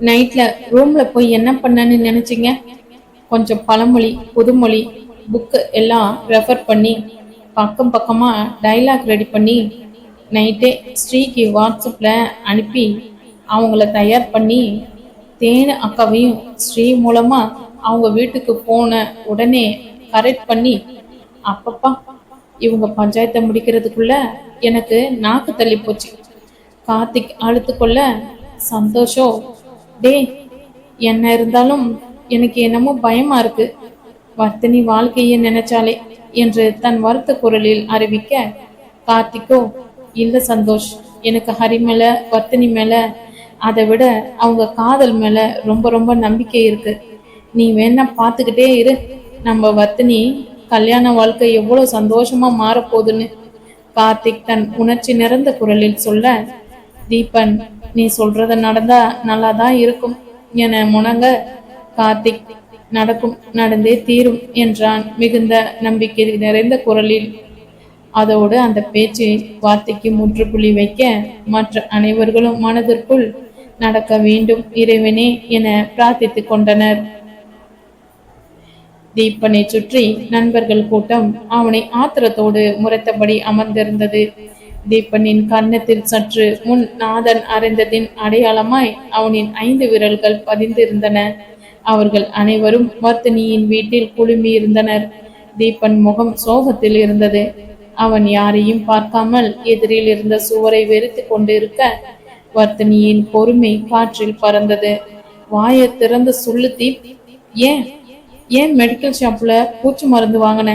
நைட்ல ரூம்ல போய் என்ன பண்ணன்னு நினைச்சீங்க? கொஞ்சம் பழமொழி புதுமொழி புக்கு எல்லாம் ரெஃபர் பண்ணி பக்கம் பக்கமா டைலாக் ரெடி பண்ணி நைட்டே ஸ்ரீக்கு வாட்ஸ்அப்பில் அனுப்பி அவங்கள தயார் பண்ணி தேனு அக்காவையும் ஸ்ரீ மூலமா அவங்க வீட்டுக்கு போன உடனே கரெக்ட் பண்ணி அப்பப்பா இவங்க பஞ்சாயத்தை முடிக்கிறதுக்குள்ள எனக்கு நாக்கு தள்ளி போச்சு. கார்த்திக் அழுத்து கொள்ள சந்தோஷம், டே என்ன இருந்தாலும் எனக்கு என்னமோ பயமா இருக்கு வர்த்தினி வாழ்க்கையை நினைச்சாலே என்று தன் வருத்த குரலில் அறிவிக்க, கார்த்திக்கோ இல்ல சந்தோஷ், எனக்கு ஹரி மேல வர்த்தினி மேல அதை விட அவங்க காதல் மேல ரொம்ப ரொம்ப நம்பிக்கை இருக்கு. நீ வேணா பார்த்துக்கிட்டே இரு நம்ம வர்த்தினி கல்யாண வாழ்க்கை எவ்வளவு சந்தோஷமா மாறப்போகுதுன்னு கார்த்திக் தன் உணர்ச்சி நிறைந்த குரலில் சொல்ல, தீபன் நீ சொல்றது நடந்தா நல்லாதான் இருக்கும் என முணங்க, கார்த்திக் நடக்கும் நடந்தே தீரும் என்றான் மிகுந்த நம்பிக்கை நிறைந்த குரலில். அதோடு அந்த பேச்சு வார்த்தைக்கு முற்றுப்புள்ளி வைக்க மற்ற அனைவர்களும் மனதிற்குள் நடக்க வேண்டும் இறைவனே என பிரார்த்தித்துக் கொண்டனர். தீபனை சுற்றி நண்பர்கள் கூட்டம் அவனை ஆத்திரத்தோடு முறைத்தபடி அமர்ந்திருந்தது. தீபனின் கன்னத்தில் சற்று முன் நாதன் அறைந்ததின் அடையாளமாய் அவனின் 5 விரல்கள் பதிந்திருந்தன. அவர்கள் அனைவரும் வர்த்தினியின் வீட்டில் குழுமியிருந்தனர். தீபன் முகம் சோகத்தில் இருந்தது. அவன் யாரையும் பார்க்காமல் எதிரில் இருந்த சுவரை வெறித்து கொண்டிருக்க வர்த்தினியின் பொறுமை காற்றில் பறந்தது. வாயை திறந்து சொல்லு தீப், ஏன் ஏன் மெடிக்கல் ஷாப்ல பூச்சி மருந்து வாங்கின?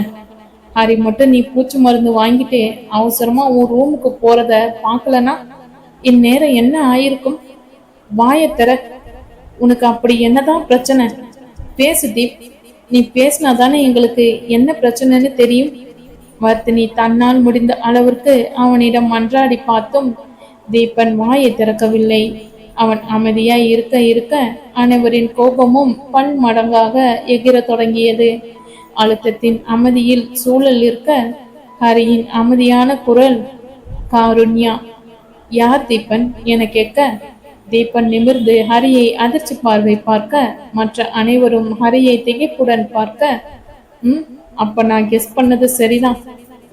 ஹரி மட்டும் நீ பூச்சி மருந்து வாங்கிட்டு அவசரமா உன் ரூமுக்கு போறத பார்க்கலனா இந்நேரம் என்ன ஆயிருக்கும்? வாயை திற, உனக்கு அப்படி என்னதான் பிரச்சனை? பேசு தீப், நீ பேசினாதானே எங்களுக்கு என்ன பிரச்சனைன்னு தெரியும். வர்த்தினி தன்னால் முடிந்த அளவிற்கு அவனிடம் மன்றாடி பார்த்தும் தீபன் வாயை திறக்கவில்லை. அவன் அமைதியாய் இருக்க இருக்க அனைவரின் கோபமும் பன்மடங்காக எகிர தொடங்கியது. அழுத்தத்தின் அமைதியில் சூழல் இருக்க ஹரியின் அமைதியான குரல், காருண்யா. யார் தீபன் என கேட்க, தீபன் நிமிர்ந்து ஹரியை அதிர்ச்சி பார்வை பார்க்க மற்ற அனைவரும் ஹரியை திகைப்புடன் பார்க்க, அப்ப நான் கெஸ் பண்ணது சரிதான்.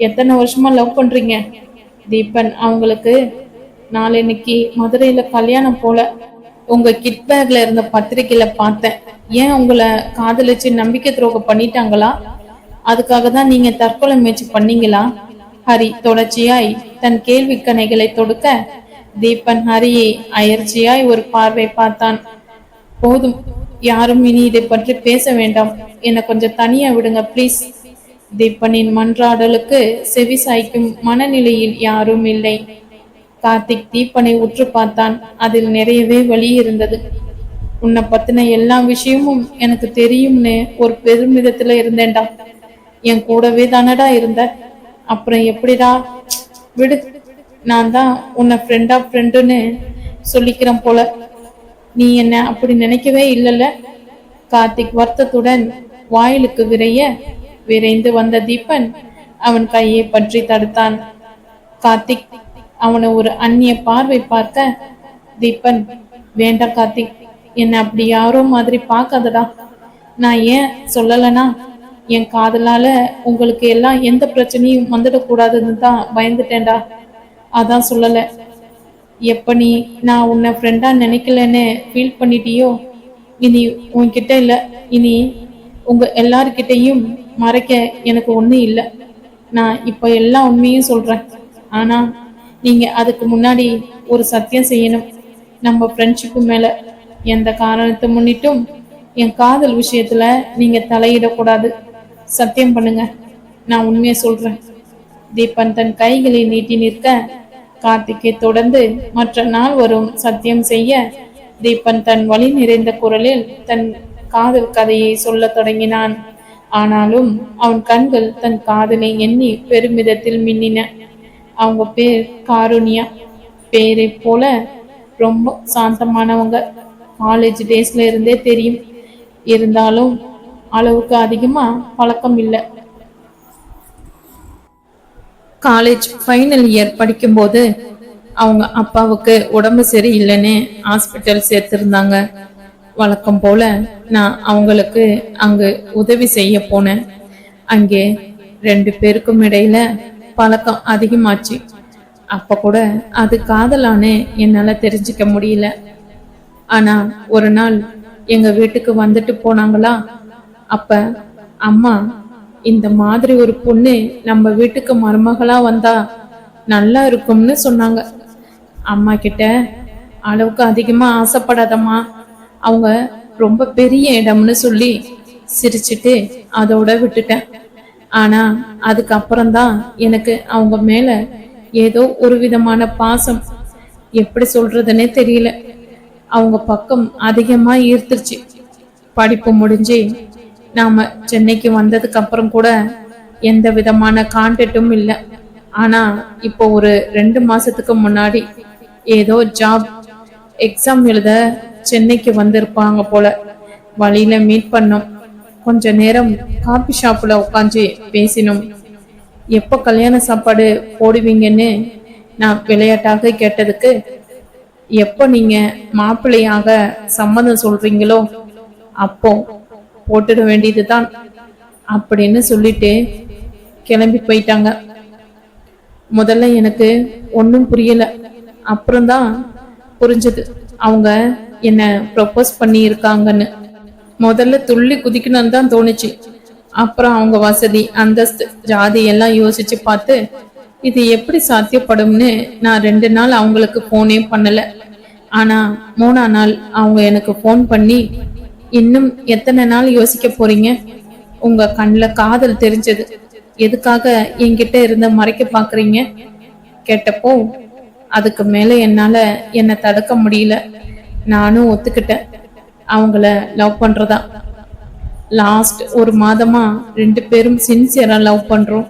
எத்தனை வருஷமா லவ் பண்றீங்க? தீபன் அவங்களுக்கு நாளைக்கு மதுரையில கல்யாணம் போல. உங்க கிட் பேக்ல இருந்த பத்திரிக்கையில பார்த்தேன். ஏன் உங்களை காதலிச்சு நம்பிக்கை துரோகம் பண்ணிட்டாங்களா? அதுக்காக தான் நீங்க தற்கொலை முயற்சி பண்ணீங்களா? ஹரி தொடர்ச்சியாய் தன் கேள்வி கணைகளை தொடுக்க தீபன் ஹரியை அயற்சியாய் ஒரு பார்வை பார்த்தான். போதும், யாரும் இனி இதை பற்றி பேச வேண்டாம், என்னை கொஞ்சம் தனியா விடுங்க பிளீஸ். தீபனின் மன்றாடலுக்கு செவி சாய்க்கும் மனநிலையில் யாரும் இல்லை. கார்த்திக் தீபனை உற்று பார்த்தான். அதில் நிறையவே வலி இருந்தது. உன்னை பத்தின எல்லா விஷயமும் எனக்கு தெரியும்னு ஒரு பெருமிதத்துல இருந்தேன்டா. என் கூடவே தானடா இருந்த, அப்புறம் எப்படிடா? விடு, நான் தான் உன்னை ஃப்ரெண்டுன்னு சொல்லிக்கிறேன் போல. நீ என்ன அப்படி நினைக்கவே இல்லைல்ல? கார்த்திக் வருத்தத்துடன் வாயிலுக்கு விரைந்து வந்த தீபன் அவன் கையை பற்றி தடுத்தான். கார்த்திக் அவனை ஒரு அந்நிய பார்வை பார்க்க, தீபன் வேண்டாம் கார்த்திக், என்ன அப்படி யாரோ மாதிரி பார்க்காதடா. நான் ஏன் சொல்லலைன்னா என் காதலால உங்களுக்கு எல்லாம் எந்த பிரச்சனையும் வந்துடக்கூடாதுன்னு தான் பயந்துட்டேன்டா. அதான் சொல்லல. எப்ப நீ நான் உன்னை ஃப்ரெண்டா நினைக்கலன்னு ஃபீல் பண்ணிட்டியோ, இனி உன்கிட்ட இல்லை, இனி உங்க எல்லார்கிட்டையும் மறைக்க எனக்கு ஒன்றும் இல்லை. நான் இப்போ எல்லா உண்மையும் சொல்றேன். ஆனா நீங்க அதுக்கு முன்னாடி ஒரு சத்தியம் செய்யணும். நம்ம ஃப்ரெண்ட்ஷிப்பு மேல எந்த காரணத்தை முன்னிட்டும் என் காதல் விஷயத்துல நீங்க தலையிடக்கூடாது. சத்தியம் பண்ணுங்க, நான் உண்மையை சொல்றேன். தீபன் தன் கைகளை நீட்டி நிற்க கார்த்திகை தொடர்ந்து மற்ற நால்வரும் சத்தியம் செய்ய தீபன் தன் வலி நிறைந்த குரலில் தன் காதல் கதையை சொல்ல தொடங்கினான். ஆனாலும் அவன் கண்கள் தன் காதலை எண்ணி பெருமிதத்தில் மின்னின. அவங்க பேர் காருண்யா. பேரை போல ரொம்ப சாந்தமானவங்க. காலேஜ் டேஸ்ல இருந்தே தெரியும். இருந்தாலும் அளவுக்கு அதிகமா பழக்கம் இல்லை. காலேஜ் ஃபைனல் இயர் படிக்கும்போது அவங்க அப்பாவுக்கு உடம்பு சரியில்லைன்னு ஹாஸ்பிட்டல் சேர்த்திருந்தாங்க. வழக்கம் போல நான் அவங்களுக்கு அங்கு உதவி செய்ய போனேன். அங்கே 2 பேருக்கும் இடையில பழக்கம் அதிகமாச்சு. அப்ப கூட அது காதலான்னு என்னால தெரிஞ்சுக்க முடியல. ஆனா ஒரு நாள் எங்க வீட்டுக்கு வந்துட்டு போனாங்களா, அப்ப அம்மா இந்த மாதிரி ஒரு பொண்ணு நம்ம வீட்டுக்கு மருமகளா வந்தா நல்லா இருக்கும்னு சொன்னாங்க. அம்மா கிட்ட அளவுக்கு அதிகமா ஆசைப்படாதம்மா, அவங்க ரொம்ப பெரிய இடம்னு சொல்லி சிரிச்சிட்டு அதோட விட்டுட்டேன். ஆனா அதுக்கப்புறம்தான் எனக்கு அவங்க மேல ஏதோ ஒரு விதமான பாசம், எப்படி சொல்றதுன்னே தெரியல, அவங்க பக்கம் அதிகமா ஈர்த்துருச்சு. படிப்பு முடிஞ்சு நாம சென்னைக்கு வந்ததுக்கு அப்புறம் கூட எந்த விதமான கான்டாக்டும் இல்லை. ஆனா இப்போ ஒரு 2 மாசத்துக்கு முன்னாடி ஏதோ ஜாப் எக்ஸாம் எழுத சென்னைக்கு வந்திருப்பாங்க போல. வழியில மீட் பண்ணோம். கொஞ்ச நேரம் காபி ஷாப்ல உட்காந்து பேசினோம். எப்போ கல்யாண சாப்பாடு போடுவீங்கன்னு நான் விளையாட்டாக கேட்டதுக்கு, எப்போ நீங்க மாப்பிள்ளையாக சம்மதம் சொல்றீங்களோ அப்போ போட்டுட வேண்டியதுதான் அப்படின்னு சொல்லிட்டு கிளம்பி போயிட்டாங்க. முதல்ல எனக்கு ஒன்றும் புரியல. அப்புறம்தான் புரிஞ்சது அவங்க என்ன ப்ரப்போஸ் பண்ணி இருக்காங்கன்னு. முதல்ல துள்ளி குதிக்கணும்னு தான் தோணுச்சு. அப்புறம் அவங்க வசதி, அந்தஸ்து, ஜாதி எல்லாம் யோசிச்சு பார்த்து இது எப்படி சாத்தியப்படும்னு நான் 2 நாள் அவங்களுக்கு போனே பண்ணல. ஆனா 3ஆம் நாள் அவங்க எனக்கு போன் பண்ணி, இன்னும் எத்தனை நாள் யோசிக்க போறீங்க? உங்க கண்ணில் காதல் தெரிஞ்சது, எதுக்காக என்கிட்ட இருந்த மறைக்க பாக்குறீங்க கேட்டப்போ, அதுக்கு மேல என்னால என்னை தடுக்க முடியல. நானும் ஒத்துக்கிட்டேன் அவங்கள லவ் பண்றதா. லாஸ்ட் ஒரு மாதமா 2 பேரும் சின்சியரா லவ் பண்றோம்.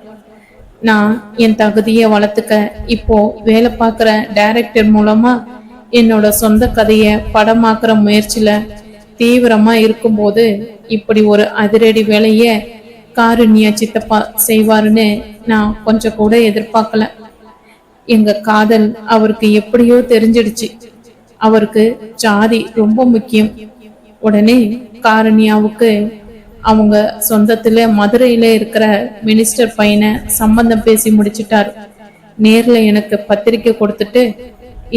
நான் என் தகுதியை வளர்த்துக்க இப்போ வேலை பார்க்குற டைரக்டர் மூலமா என்னோட சொந்த கதையை படமாக்குற முயற்சியில தீவிரமா இருக்கும்போது இப்படி ஒரு அதிரடி வேலைய காருண்யா சித்தப்பா செய்வாருன்னு நான் கொஞ்சம் கூட எதிர்பார்க்கல. எங்க காதல் அவருக்கு எப்படியோ தெரிஞ்சிடுச்சு. அவருக்கு ஜாதி ரொம்ப முக்கியம். உடனே காருண்யாவுக்கு அவங்க சொந்தத்துல மதுரையில இருக்கிற மினிஸ்டர் பையனை சம்பந்தம் பேசி முடிச்சிட்டாரு. நேர்ல எனக்கு பத்திரிக்கை கொடுத்துட்டு,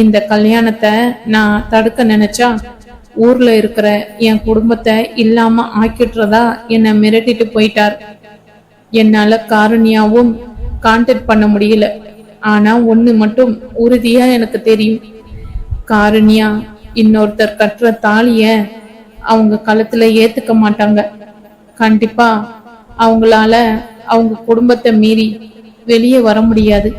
இந்த கல்யாணத்தை நான் தடுக்க நினைச்சா ஊர்ல இருக்கிற என் குடும்பத்தை இல்லாம ஆக்கிட்டுறதா என்னை மிரட்டிட்டு போயிட்டார். என்னால காருண்யாவும் கான்டாக்ட் பண்ண முடியல. ஆனா ஒண்ணு மட்டும் உறுதியா எனக்கு தெரியும், காருண்யா இன்னொருத்தர் கட்டுற தாலிய அவங்க கழுத்துல ஏத்துக்க மாட்டாங்க. கண்டிப்பா அவங்களால அவங்க குடும்பத்தை மீறி வெளியே வர முடியாது.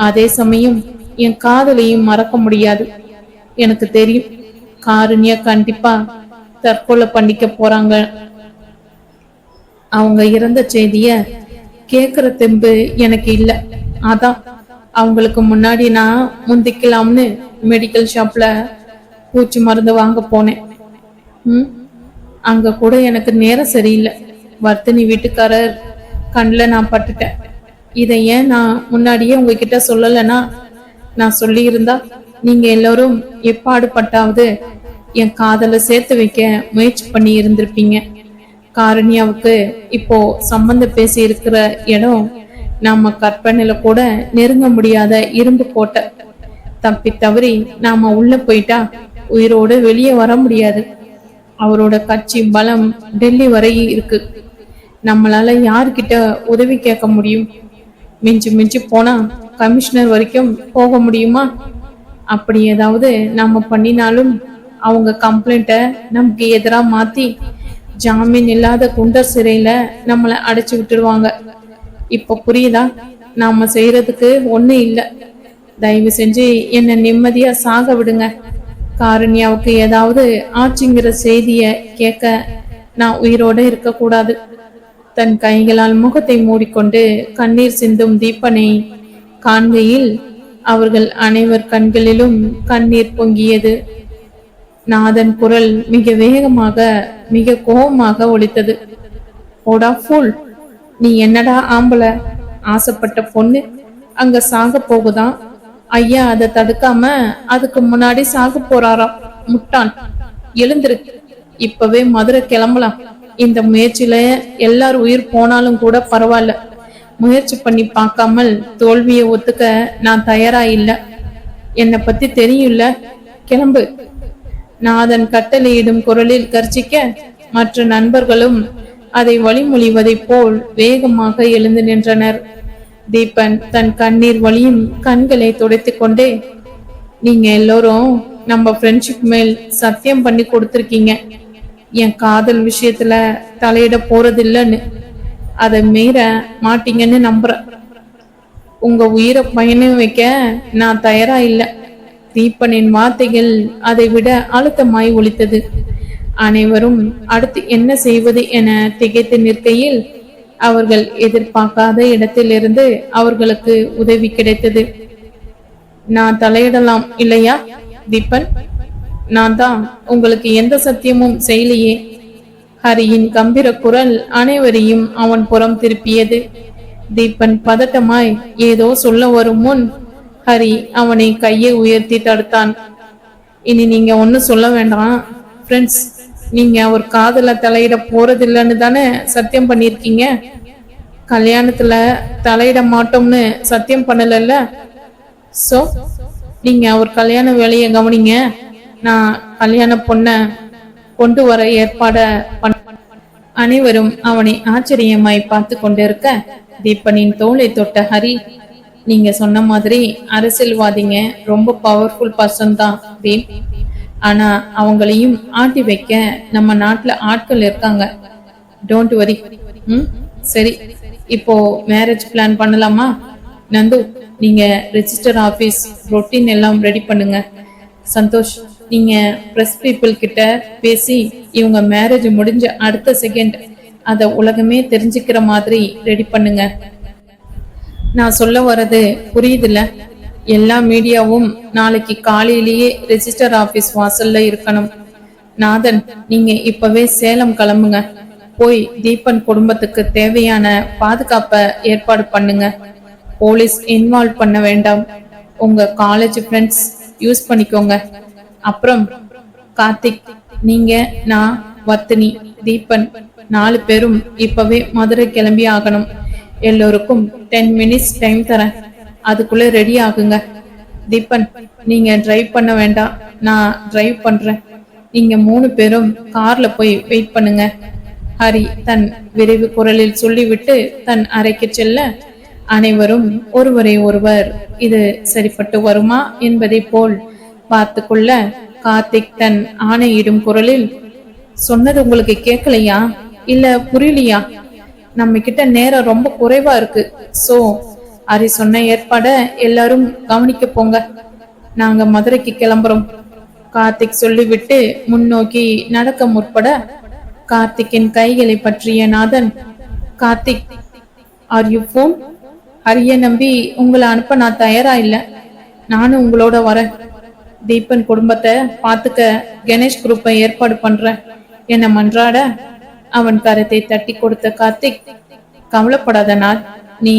அதே சமயம் என் காதலையும் மறக்க முடியாது. எனக்கு தெரியும் காருண்யா கண்டிப்பா தற்கொலை பண்ணிக்க போறாங்க. அவங்க இறந்த செய்திய கேக்குற தெம்பு எனக்கு இல்ல. அதான் அவங்களுக்கு முன்னாடி நான் முந்திக்கலாம்னு மெடிக்கல் ஷாப்ல பூச்சி மருந்து வாங்க போனேன். அங்க கூட எனக்கு நேரம் சரியில்லை. வர்த்தினி வீட்டுக்காரர் கண்ணில் நான் பட்டுட்டேன். இதை ஏன் நான் முன்னாடியே உங்ககிட்ட சொல்லலைன்னா, நான் சொல்லி இருந்தா நீங்க எல்லாரும் எப்பாடுபட்டாவது என் காதலை சேர்த்து வைக்க முயற்சி பண்ணி இருந்திருப்பீங்க. காருண்யாவுக்கு இப்போ சம்பந்தம் பேசி இருக்கிற இடம் நாம கற்பனையில கூட நெருங்க முடியாத இரும்பு கோட்டை. தப்பி தவறி நாம உள்ள போயிட்டா உயிரோட வெளியே வர முடியாது. அவரோட கட்சி பலம் டெல்லி வரை இருக்கு. நம்மளால யார்கிட்ட உதவி கேட்க முடியும்? மிஞ்சி மிஞ்சி போனா கமிஷனர் வரைக்கும் போக முடியுமா? அப்படி ஏதாவது நாம பண்ணினாலும் அவங்க கம்ப்ளைண்ட்டை நமக்கு எதிரா மாத்தி ஜாமீன் இல்லாத குண்டர் சிறையில நம்மளை அடைச்சு விட்டுருவாங்க. இப்ப புரியுதா? நாம செய்யறதுக்கு ஒண்ணு இல்லை. தயவு செஞ்சு என்ன நிம்மதியா சாக விடுங்க. காருண்யாவுக்கு ஏதாவது ஆச்சுங்கிற செய்திய கேட்க நான் உயிரோட இருக்க கூடாது. தன் கைகளால் முகத்தை மூடிக்கொண்டு கண்ணீர் சிந்தும் தீபனை காண்கையில் அவர்கள் அனைவர் கண்களிலும் கண்ணீர் பொங்கியது. நாதன் குரல் மிக வேகமாக, மிக கோபமாக ஒலித்தது. ஓடா ஃபூல், நீ என்னடா ஆம்பளை? ஆசைப்பட்ட பொண்ணு அங்க சாக போகுதான், ஐயா அதை தடுக்காம அதுக்கு முன்னாடி சாக போறாராம். முட்டான், எழுந்திரு, இப்பவே மதுரை கிளம்பலாம். இந்த முயற்சியில எல்லார் உயிர் போனாலும் கூட பரவாயில்ல. முயற்சி பண்ணி பார்க்காமல் தோல்வியை ஒத்துக்க நான் தயாரா இல்ல. என்னை பத்தி தெரியும்ல, கிளம்பு. நாதன் கட்டளையிடும் குரலில் கர்ச்சிக்க மற்ற நண்பர்களும் அதை வழிமொழிவதைப் போல் வேகமாக எழுந்து நின்றனர். தீபன் தன் கண்ணீர் வழியும் கண்களை துடைத்து கொண்டே, நீங்க எல்லோரும் நம்ம ஃப்ரெண்ட்ஷிப் மேல் சத்தியம் பண்ணி கொடுத்துருக்கீங்க. என் காதல் விஷயத்துல தலையிட போறதில்லன்னு, அதை மீற மாட்டீங்கன்னு நம்புறேன். உங்க உயிரை பயணம் வைக்க நான் தயாரா இல்லை. தீபனின் வார்த்தைகள் அதை விட அழுத்தமாய் ஒலித்தது. அனைவரும் அடுத்து என்ன செய்வது என திகைத்து நிற்கையில் அவர்கள் எதிர்பார்க்காத இடத்திலிருந்து அவர்களுக்கு உதவி கிடைத்தது. நான் தலையிடலாம் இல்லையா தீபன்? நான் தான் உங்களுக்கு எந்த சத்தியமும் செய்யலையே. ஹரியின் கம்பீர குரல் அனைவரையும் அவன் புறம் திருப்பியது. தீபன் பதட்டமாய் ஏதோ சொல்ல வரும் முன் ஹரி அவனை கையை உயர்த்தி தடுத்தான். இனி நீங்க ஒன்னும் சொல்ல வேண்டாம் ஃப்ரெண்ட்ஸ். நீங்க அவர் காதல தலையிட போறதில்லைன்னு தானே சத்தியம் பண்ணிருக்கீங்க. கல்யாணத்துல தலையிட மாட்டோம்னு சத்தியம் பண்ணல. சோ நீங்க அவர் கல்யாண வேலையை கவனிங்க. நான் கல்யாண பொண்ண கொண்டு வர ஏற்பாட பண்ண. அனைவரும் அவனை ஆச்சரியமாய் பார்த்து கொண்டிருக்க தீபனின் தோளை தொட்ட ஹரி, நீங்க சொன்ன மாதிரி அரசியல்வாதிங்க ரொம்ப பவர்ஃபுல் பர்சன் தான் தீப். ஆனா அவங்களையும் ஆட்டி வைக்க நம்ம நாட்டுல ஆட்கள் இருக்காங்க. Don't worry. சரி, இப்போ மேரேஜ் பிளான் பண்ணலாமா? நந்து, நீங்க ரெஜிஸ்டர் ஆபீஸ் ரொட்டீன் எல்லாம் ரெடி பண்ணுங்க. சந்தோஷ், நீங்க பிரஸ் பீப்புள் கிட்ட பேசி இவங்க மேரேஜ் முடிஞ்ச அடுத்த செகண்ட் அத உலகமே தெரிஞ்சுக்கிற மாதிரி ரெடி பண்ணுங்க. நான் சொல்ல வர்றது புரியுதுல்ல? எல்லா மீடியாவும் நாளைக்கு காலையிலேயே ரெஜிஸ்டர் ஆபீஸ் வாசல்ல இருக்கணும். நாதன், நீங்க இப்பவே சேலம் கிளம்புங்க. போய் தீபன் குடும்பத்துக்கு தேவையான பாதுகாப்பை ஏற்பாடு பண்ணுங்க. போலீஸ் இன்வால்வ் பண்ண வேண்டாம். உங்க காலேஜ் ஃப்ரெண்ட்ஸ் யூஸ் பண்ணிக்கோங்க. அப்புறம் கார்த்திக், நீங்க, நான், வர்த்தினி, தீபன் 4 பேரும் இப்பவே மதுரை கிளம்பி ஆகணும். எல்லோருக்கும் 10 மினிட்ஸ் டைம் தரேன். அதுக்குள்ள ரெடி ஆகுங்க. தீபன், நீங்க டிரைவ் பண்ண வேண்டாம், நான் டிரைவ் பண்றேன். நீங்க 3 பேரும் கார்ல போய் வெயிட் பண்ணுங்க. ஹரி தன் விரைவு குரலில் சொல்லிவிட்டு தன் அறைக்கு செல்ல அனைவரும் ஒருவரை ஒருவர் இது சரிப்பட்டு வருமா என்பதை போல் பார்த்து கொள்ள கார்த்திக் தன் ஆணையிடும் குரலில், சொன்னது உங்களுக்கு கேட்கலையா இல்ல புரியலையா? நம்ம கிட்ட நேரம் ரொம்ப குறைவா இருக்கு. சோ ஹரி சொன்ன ஏற்பாட எல்லாரும் கவனிக்க போங்க. நாங்க மதுரைக்கு கிளம்புறோம். கார்த்திக் சொல்லிவிட்டு முன்னோக்கி நடக்க முற்பட கார்த்திக்கின் கைகளை பற்றிய நாதன், கார்த்திக், ஆர் யூ போன்? ஹரிய நம்பி உங்களை அனுப்ப நான் தயாரா இல்ல. நானும் உங்களோட வரேன். தீபன் குடும்பத்தை பாத்துக்க கணேஷ் குரூப்பை ஏற்பாடு பண்றேன் என்ன மன்றாட அவன் கரத்தை தட்டி கொடுத்த கார்த்திக், கவலைப்படாத நாத், நீ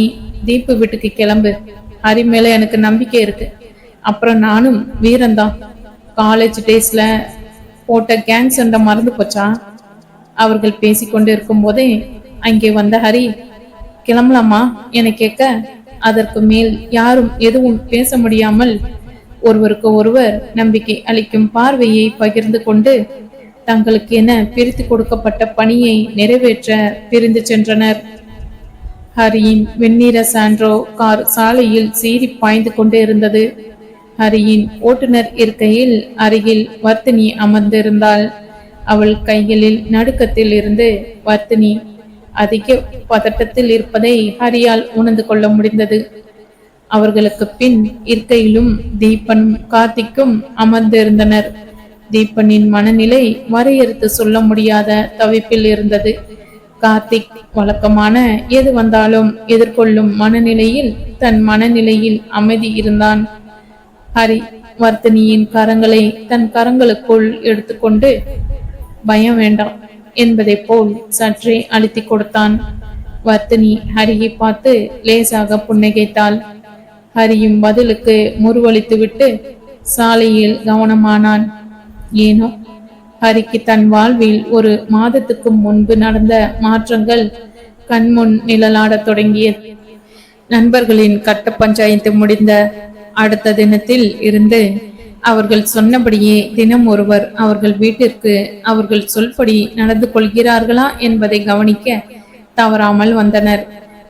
தீபு வீட்டுக்கு கிளம்பு. ஹரி மேல எனக்கு நம்பிக்கை இருக்கு. அப்புறம் நானும் வீரன்தான். காலேஜ் டேஸ்ல போட்ட கேங் சண்டை மறந்து போச்சா? அவர்கள் பேசிக்கொண்டு இருக்கும் போதே அங்கே வந்த ஹரி, கிளம்பலாமா என கேட்க அதற்கு மேல் யாரும் எதுவும் பேச முடியாமல் ஒருவருக்கு ஒருவர் நம்பிக்கை அளிக்கும் பார்வையை பகிர்ந்து கொண்டு தங்களுக்கு என பிரித்து கொடுக்கப்பட்ட பணியை நிறைவேற்ற பிரிந்து சென்றனர். ஹரியின் வெண்ணிற சாண்ட்ரோ கார் சாலையில் சீறி பாய்ந்து கொண்டு இருந்தது. ஹரியின் ஓட்டுநர் இருக்கையில் அருகில் வர்த்தினி அமர்ந்திருந்தாள். அவள் கைகளில் நடுக்கத்தில் இருந்து வர்த்தினி அதிக பதட்டத்தில் இருப்பதை ஹரியால் உணர்ந்து கொள்ள முடிந்தது. அவர்களுக்கு பின் இருக்கையிலும் தீபனும் கார்த்திக்கும் அமர்ந்திருந்தனர். தீபனின் மனநிலை வரையறுத்து சொல்ல முடியாத தவிப்பில் இருந்தது. கார்த்திக் வழக்கமான எது வந்தாலும் எதிர்கொள்ளும் மனநிலையில் தன் மனநிலையில் அமைதி இருந்தான். ஹரி வர்த்தினியின் கரங்களை தன் கரங்களுக்குள் எடுத்துக்கொண்டு, பயம் வேண்டாம் என்பதை போல் சற்றே அழுத்தி கொடுத்தான். வர்த்தினி ஹரியை பார்த்து லேசாக புன்னகைத்தாள். ஹரியும் பதிலுக்கு முறுவலித்துவிட்டு சாலையில் கவனமானான். ஏனோ ஹரிக்கு தன் வாழ்வில் ஒரு மாதத்துக்கு முன்பு நடந்த மாற்றங்கள் கண்முன் நிழலாடத் தொடங்கியது. நண்பர்களின் கட்ட பஞ்சாயத்து முடிந்த அடுத்த தினத்தில் இருந்து அவர்கள் சொன்னபடியே தினம் ஒருவர் அவர்கள் வீட்டிற்கு அவர்கள் சொல்படி நடந்து கொள்கிறார்களா என்பதை கவனிக்க தவறாமல் வந்தனர்.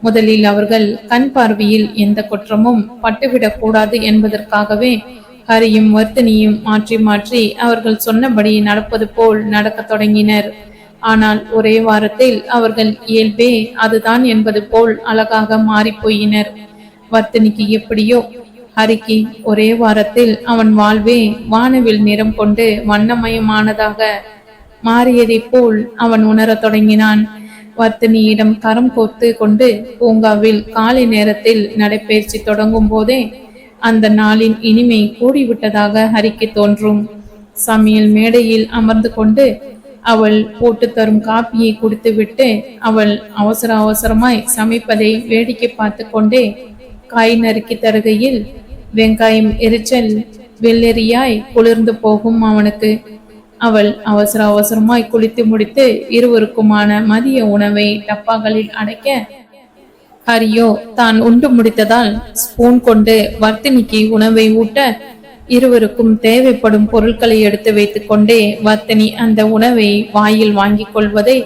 முதலில் அவர்கள் கண் பார்வையில் எந்த குற்றமும் பட்டுவிடக் கூடாது என்பதற்காகவே ஹரியும் வர்த்தினியும் மாற்றி மாற்றி அவர்கள் சொன்னபடி நடப்பது போல் நடக்கத் தொடங்கினர். ஆனால் ஒரே வாரத்தில் அவர்கள் இயல்பே அதுதான் என்பது போல் அழகாக மாறிப்போயினர். வர்த்தினிக்கு எப்படியோ, ஹரிக்கு ஒரே வாரத்தில் அவன் வாழ்வே வானவில் நிறம் கொண்டு வண்ணமயமானதாக மாறியதைப் போல் அவன் உணரத் தொடங்கினான். வர்த்தினியிடம் கரம் கோர்த்து கொண்டு பூங்காவில் காலை நேரத்தில் நடைபயிற்சி தொடங்கும் போதே அந்த நாளின் இனிமை கூடிவிட்டதாக ஹரிக்கு தோன்றும். சமையல் மேடையில் அமர்ந்து கொண்டு அவள் போட்டு தரும் காப்பியை குடித்துவிட்டு அவள் அவசர அவசரமாய் சமைப்பதை வேடிக்கை பார்த்து கொண்டே காய் நறுக்கி தருகையில் வெங்காயம் எரிச்சல் வெள்ளெறியாய் குளிர்ந்து போகும் அவனுக்கு. அவள் அவசர அவசரமாய் குளித்து முடித்து இருவருக்குமான மதிய உணவை டப்பாக்களில் அடைக்க ஹரியோ தான் உண்டு முடித்ததால் ஸ்பூன் கொண்டு வர்த்தினிக்கு உணவை ஊட்ட இருவருக்கும் தேவைப்படும் பொருட்களை எடுத்து வைத்துக் கொண்டே வர்த்தினி அந்த உணவை வாயில் வாங்கிக் கொள்வதை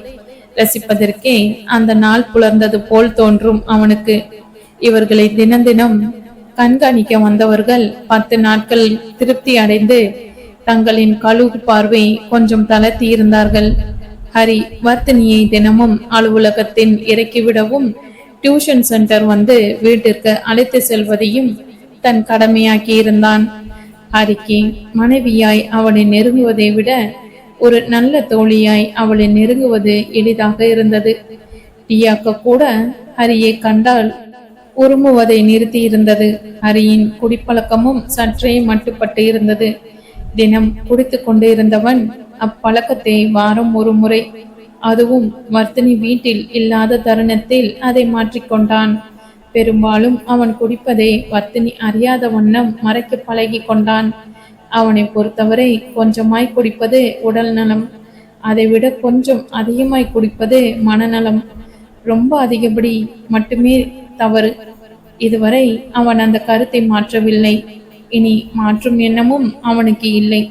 ரசிப்பதற்கே அந்த நாள் புலர்ந்தது போல் தோன்றும் அவனுக்கு. இவர்களை தினம் தினம் கண்காணிக்க வந்தவர்கள் 10 நாட்கள் திருப்தி அடைந்து தங்களின் கழுகு பார்வை கொஞ்சம் தளர்த்தி இருந்தார்கள். ஹரி வர்த்தினியை தினமும் அலுவலகத்தின் இறக்கிவிடவும் டியூஷன் சென்டர் வந்து வீட்டிற்கு அழைத்து செல்வதையும் தன் கடமையாக்கி இருந்தான். ஹரிக்கு மனைவியாய் அவளை நெருங்குவதை விட ஒரு நல்ல தோழியாய் அவளை நெருங்குவது எளிதாக இருந்தது. டியாக்க கூட ஹரியை கண்டால் உருமுவதை நிறுத்தி இருந்தது. ஹரியின் குடிப்பழக்கமும் சற்றே மட்டுப்பட்டு இருந்தது. தினம் குடித்து கொண்டு இருந்தவன் அப்பழக்கத்தை வாரம் ஒரு முறை, அதுவும் வர்த்தினி வீட்டில் இல்லாத தருணத்தில் அதை மாற்றிக்கொண்டான். பெரும்பாலும் அவன் குடிப்பதை வர்த்தினி அறியாத வண்ணம் மறைக்க பழகி கொண்டான். அவனை பொறுத்தவரை கொஞ்சமாய் குடிப்பது உடல் நலம், அதைவிட கொஞ்சம் அதிகமாய் குடிப்பது மனநலம். ரொம்ப அதிகப்படி மட்டுமே தவறு. இதுவரை அவன் அந்த கருத்தை மாற்றவில்லை. இனி மாற்றும் எண்ணமும் அவனுக்கு இல்லை.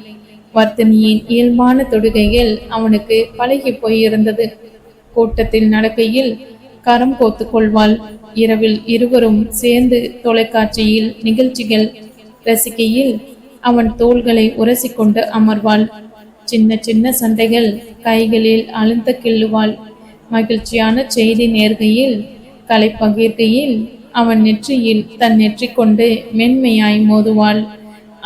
வர்த்தினியின் இயல்பான தொடுகைகள் அவனுக்கு பழகி போயிருந்தது. கூட்டத்தில் நடக்கையில் கரம் கோத்து கொள்வாள். இரவில் இருவரும் சேர்ந்து தொலைக்காட்சியில் நிகழ்ச்சிகள் ரசிக்கையில் அவன் தோள்களை உரசிக்கொண்டு அமர்வாள். சின்ன சின்ன சண்டைகள் கைகளில் அழுந்த கிள்ளுவாள். மகிழ்ச்சியான செய்தி நேர்கையில் கலை பகிர்கையில் அவன் நெற்றியில் தன் நெற்றி கொண்டு மென்மையாய் மோதுவாள்.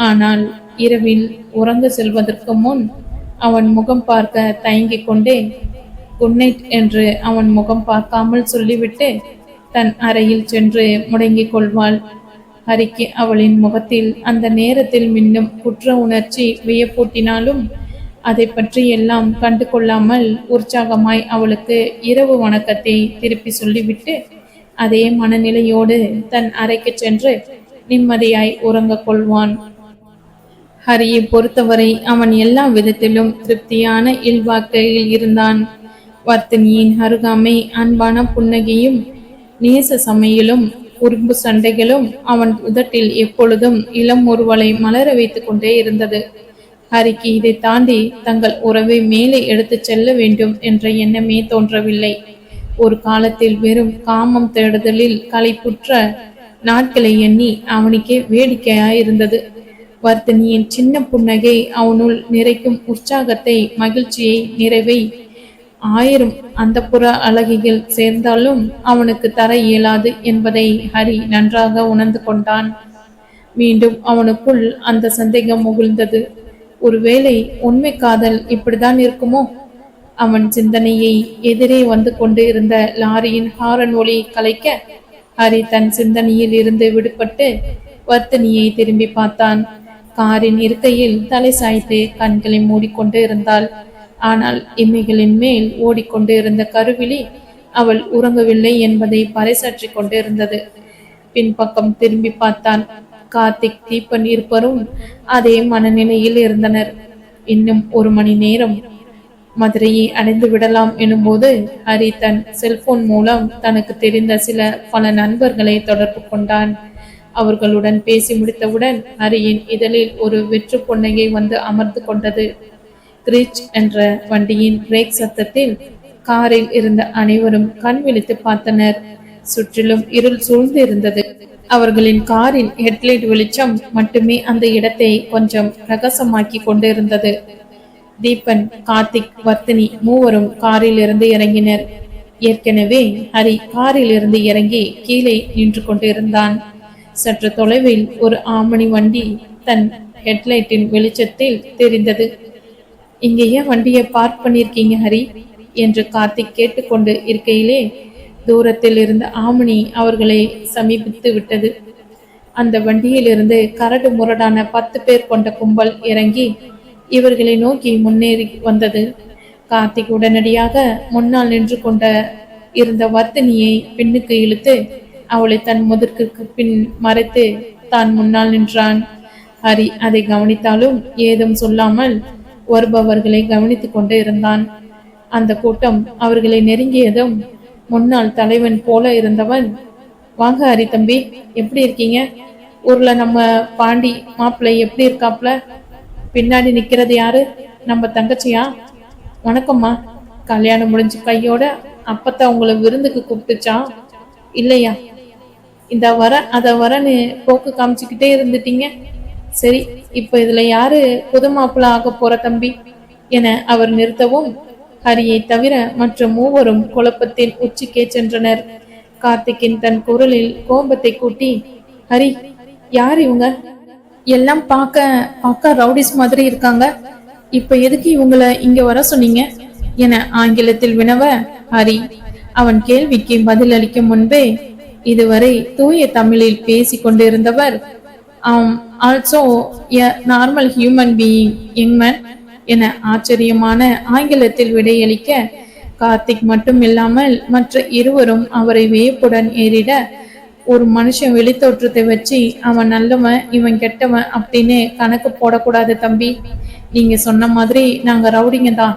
ஆனால் இரவில் உறங்க செல்வதற்கு முன் அவன் முகம் பார்க்க தயங்கிக் கொண்டே குட் நைட் என்று அவன் முகம் பார்க்காமல் சொல்லிவிட்டு தன் அறையில் சென்று முடங்கிக் கொள்வாள். ஹரிக்கு அவளின் முகத்தில் அந்த நேரத்தில் மின்னும் குற்ற உணர்ச்சி வியப்பூட்டினாலும் அதை பற்றி எல்லாம் கண்டு கொள்ளாமல் உற்சாகமாய் அவளுக்கு இரவு வணக்கத்தை திருப்பி சொல்லிவிட்டு அதே மனநிலையோடு தன் அறைக்கு சென்று நிம்மதியாய் உறங்க கொள்வான். ஹரியை பொறுத்தவரை அவன் எல்லா விதத்திலும் திருப்தியான இல்வாக்கையில் இருந்தான். வர்த்தினியின் அருகாமை, அன்பான புன்னகையும் நேச சமையலும் உரும்பு சண்டைகளும் அவன் உதட்டில் எப்பொழுதும் இளம் ஒருவளை மலர வைத்துக் கொண்டே இருந்தது. ஹரிக்கு இதை தாண்டி தங்கள் உறவை மேலே எடுத்துச் செல்ல வேண்டும் என்ற எண்ணமே தோன்றவில்லை. ஒரு காலத்தில் வெறும் காமம் தேடுதலில் களைப்புற்ற நாட்களை எண்ணி அவனுக்கே வேடிக்கையாயிருந்தது. வர்த்தினியின் சின்ன புன்னகை அவனுள் நிறைக்கும் உற்சாகத்தை, மகிழ்ச்சியை, நிறைவை 1000 அந்தப்புற அழகிகள் சேர்ந்தாலும் அவனுக்கு தர இயலாது என்பதை ஹரி நன்றாக உணர்ந்து கொண்டான். மீண்டும் அவனுக்குள் அந்த சந்தேகம் முகிழ்ந்தது. ஒருவேளை உண்மை காதல் இப்படிதான் இருக்குமோ? அவன் சிந்தனையை எதிரே வந்து கொண்டு இருந்த லாரியின் ஹாரன் ஒலி கலைக்க ஹரி தன் சிந்தனையில் இருந்து விடுபட்டு வர்த்தினியை திரும்பி பார்த்தான். காரின் இருக்கையில் தலை சாய்த்து கண்களை மூடிக்கொண்டு இருந்தாள். ஆனால் இமைகளின் மேல் ஓடிக்கொண்டு இருந்த கருவிழி அவள் உறங்கவில்லை என்பதை பறைசாற்றி கொண்டு இருந்தது. பின்பக்கம் திரும்பி பார்த்தான். கார்த்திக், தீபன் இருப்பரும் அதே மனநிலையில் இருந்தனர். இன்னும் 1 மணி நேரம் மதுரையை அடைந்து விடலாம் எனும்போது ஹரி தன் செல்போன் மூலம் தனக்கு தெரிந்த பல நண்பர்களை தொடர்பு கொண்டான். அவர்களுடன் பேசி முடித்தவுடன் ஹரியின் இதழில் ஒரு வெற்று புன்னகை வந்து அமர்ந்து கொண்டது. கிரீச் என்ற வண்டியின் பிரேக் சத்தத்தில் காரில் இருந்த அனைவரும் கண் விழித்து பார்த்தனர். சுற்றிலும் இருள் சூழ்ந்து இருந்தது. அவர்களின் காரின் ஹெட்லைட் வெளிச்சம் மட்டுமே அந்த இடத்தை கொஞ்சம் பிரகாசமாக்கி கொண்டிருந்தது. தீபன், கார்த்திக், வர்த்தினி மூவரும் காரில் இருந்து இறங்கினர். ஏற்கனவே ஹரி காரில் இருந்து இறங்கி கீழே நின்று கொண்டிருந்தான். சற்று தொலைவில் ஒரு ஆமணி வண்டி தன் ஹெட்லைட்டின் வெளிச்சத்தில் தெரிந்தது. இங்கேயே வண்டியை பார்க் பண்ணிருக்கீங்க ஹரி என்று கார்த்திக் கேட்டுக்கொண்டு இருக்கையிலே தூரத்தில் இருந்த ஆமணி அவர்களை சமீபித்து விட்டது. அந்த வண்டியில் இருந்து கரடு முரடான 10 பேர் கொண்ட கும்பல் இறங்கி இவர்களை நோக்கி முன்னேறி வந்தது. கார்த்திக் உடனடியாக முன்னால் நின்று கொண்ட இருந்த வர்த்தினியை பின்னுக்கு இழுத்து அவளை தன் முதிர்க்கு பின் மறைத்து தான் முன்னால் நின்றான். ஹரி அதை கவனித்தாலும் ஏதும் சொல்லாமல் வருபவர்களை கவனித்துக் கொண்டு இருந்தான். அந்த கூட்டம் அவர்களை நெருங்கியதும் முன்னாள் தலைவன் போல இருந்தவன், வாங்க ஹரி தம்பி, எப்படி இருக்கீங்க? ஊர்ல நம்ம பாண்டி மாப்பிள்ளை எப்படி இருக்காப்ல? பின்னாடி நிக்கிறது யாரு? நம்ம தங்கச்சியா? வணக்கம்மா. கல்யாணம் முடிஞ்சு கையோட அப்பத்தான் உங்களை விருந்துக்கு கூப்பிட்டுச்சா? இல்லையா? இந்த வர அத வரன்னு போக்கு காமிச்சுக்கிட்டே இருந்துட்டீங்க. சரி, இப்ப இதுல யாரு புது மாப்பிள்ள ஆக போற தம்பி என அவர் நிறுத்தவும் ஹரியை தவிர மற்ற மூவரும் குழப்பத்தின் உச்சிக்கே சென்றனர். கார்த்திக்கின் தன் குரலில் கோபத்தை கூட்டி, ஹரி, யார் இவங்க? எல்லாம் பார்க்க ரவுடிஸ் மாதிரி இருக்காங்க. இப்ப எதுக்கு இவங்களை இங்க வர சொன்னீங்க என ஆங்கிலத்தில் வினவ, ஹரி அவன் கேள்விக்கு பதில் அளிக்கும் முன்பே இதுவரை தூய தமிழில் பேசி கொண்டிருந்தவர், also a normal human being young man என ஆச்சரியமான ஆங்கிலத்தில் விடையளிக்க, கார்த்திக் மட்டும் இல்லாமல் மற்ற இருவரும் அவரை வியப்புடன் ஏறிட, ஒரு மனுஷன் வெளித்தோற்றத்தை வச்சு அவன் நல்லவன் இவன் கெட்டவன் அப்படின்னு கணக்கு போடக்கூடாது தம்பி. நீங்க சொன்ன மாதிரி நாங்க ரவுடிங்க தான்.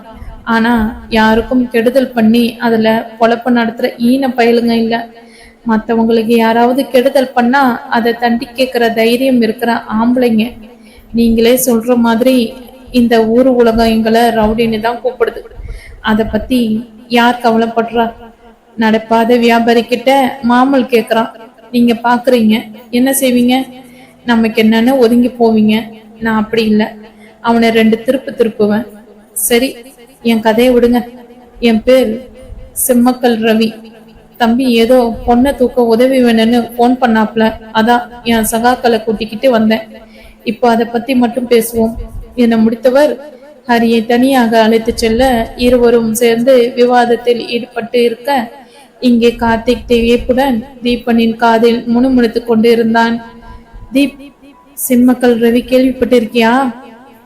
ஆனா யாருக்கும் கெடுதல் பண்ணி அதுல பொழப்பு நடத்துற ஈன பயலுங்க இல்ல. மற்றவங்களுக்கு யாராவது கெடுதல் பண்ணா அதை தண்டி கேட்கிற தைரியம் இருக்கிற ஆம்பளைங்க. நீங்களே சொல்ற மாதிரி இந்த ஊர் உலகம் எங்களை ரவுடின்னு தான் கூப்பிடுது. அதை பத்தி யார் கவலைப்படுறா? நடப்பாத வியாபாரி கிட்ட மாமல் கேக்குறான், நீங்க பாக்குறீங்க, என்ன செய்வீங்க? நமக்கு என்னன்னு ஒதுங்கி போவீங்க. நான் அப்படி இல்லை, அவனை 2 திருப்புவேன். சரி, என் கதையை விடுங்க. என் பேர் செம்மக்கல் ரவி. தம்பி ஏதோ பொண்ணை தூக்க உதவி வேணும்னு போன் பண்ணாப்ல, அதான் என் சகாக்களை கூட்டிக்கிட்டு வந்தேன். இப்போ அதை பத்தி மட்டும் பேசுவோம் என முடித்தவர் ஹரியை தனியாக அழைத்து செல்ல இருவரும் சேர்ந்து விவாதத்தில் ஈடுபட்டு இருக்க, இங்கே கார்த்திக் வியப்புடன் தீபனின் காதில் முணுமுணுத்து கொண்டு இருந்தான். தீப், சிம்மக்கல் ரவி கேள்விப்பட்டிருக்கியா?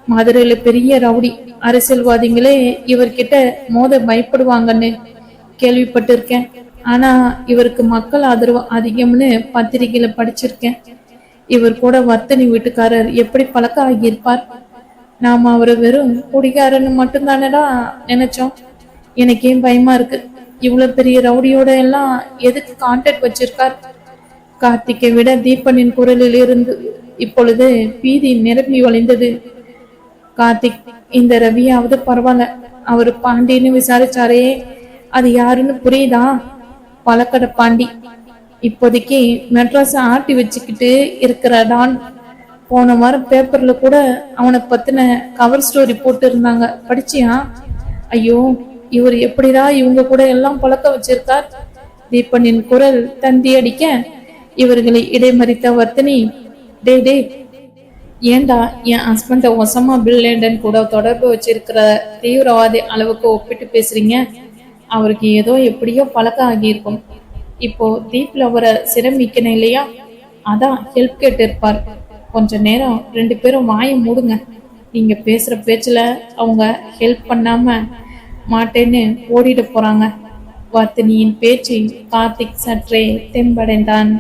மதுரையில பெரிய ரவுடி, அரசியல்வாதிகளே இவர்கிட்ட மோத பயப்படுவாங்கன்னு கேள்விப்பட்டிருக்கேன். ஆனா இவருக்கு மக்கள் ஆதரவு அதிகம்னு பத்திரிகையில படிச்சிருக்கேன். இவர் கூட வர்த்தனி வீட்டுக்காரர் எப்படி பழக்கம் ஆகியிருப்பார். நாம அவரை வெறும் குடிகாரன்னு மட்டும்தானடா நினைச்சோம். எனக்கு ஏன் பயமா இருக்கு. இவ்வளவு பெரிய ரவுடியோட எல்லாம் எதுக்கு கான்டாக்ட் வச்சிருக்கார்? கார்த்திகை விட தீபனின் குரலில் இருந்து இப்பொழுது பீதி நிரம்பி வழிந்தது. கார்த்திக், இந்த ரவியாவது பரவாயில்ல, அவரு பாண்டின்னு விசாரிச்சாரே, அது யாருன்னு புரியுதா? பழக்கடை பாண்டி. இப்போதைக்கு மெட்ராஸ் ஆட்டி வச்சுக்கிட்டு இருக்கிற டான். போன வாரம் பேப்பர்ல கூட அவனை பத்தின கவர் ஸ்டோரி போட்டு இருந்தாங்க, படிச்சியா? ஐயோ, இவர் எப்படிடா இவங்க கூட எல்லாம் பழக்க வச்சிருக்கார்? தீபனின் குரல் தந்தி அடிக்க இவர்களை இடைமறித்த வர்த்தினி, டே டே, ஏண்டா என் ஹஸ்பண்ட ஒசமா பின் லேடன் கூட தொடர்பு வச்சிருக்கிற தீவிரவாதி அளவுக்கு ஒப்பிட்டு பேசுறீங்க? அவருக்கு ஏதோ எப்படியோ பழக்கம் ஆகியிருக்கும். இப்போ தீப்ல அவரை சிரமிக்கணும் இல்லையா? அதான் ஹெல்ப் கேட்டு இருப்பார். கொஞ்ச நேரம் 2 பேரும் வாயை மூடுங்க. நீங்க பேசுற பேச்சுல அவங்க ஹெல்ப் பண்ணாம மாட்டேன்னு ஓடிட போறாங்க. வர்த்தினியின் பேச்சில் கார்த்திக் சற்றே தெம்படைந்தான்.